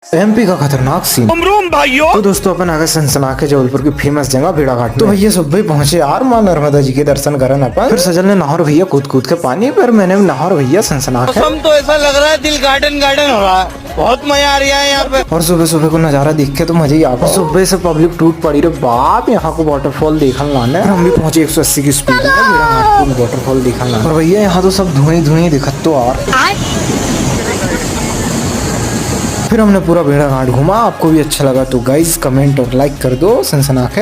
MP का खतरनाक scene. भाइयों तो दोस्तों अपन आ गए सनसनाखे जबलपुर की फेमस जगह भेड़ाघाट। तो भैया सब भाई पहुंचे यार माँ नर्मदा जी के दर्शन करन अपन। फिर सजल ने नहर भैया कूद कूद के पानी पर मैंने भी नहर भैया सनसनाखे। मौसम तो ऐसा लग रहा है दिल गार्डन गार्डन हो रहा है, बहुत मजा आ रहा है यहाँ पे। और सुबह सुबह को नजारा देख के तो मजा ही आता। सुबह से पब्लिक टूट पड़ी रे बाप, यहाँ को वाटरफॉल देखने लाने। हम भी पहुंचे 180 की स्पीड में भेड़ाघाट को वाटरफॉल देखने लाने। और भैया यहाँ तो सब धुएं धुएं दिखत तो यार। फिर हमने पूरा भेड़ाघाट घूमा। आपको भी अच्छा लगा तो गाइज कमेंट और लाइक कर दो सनसनाखे।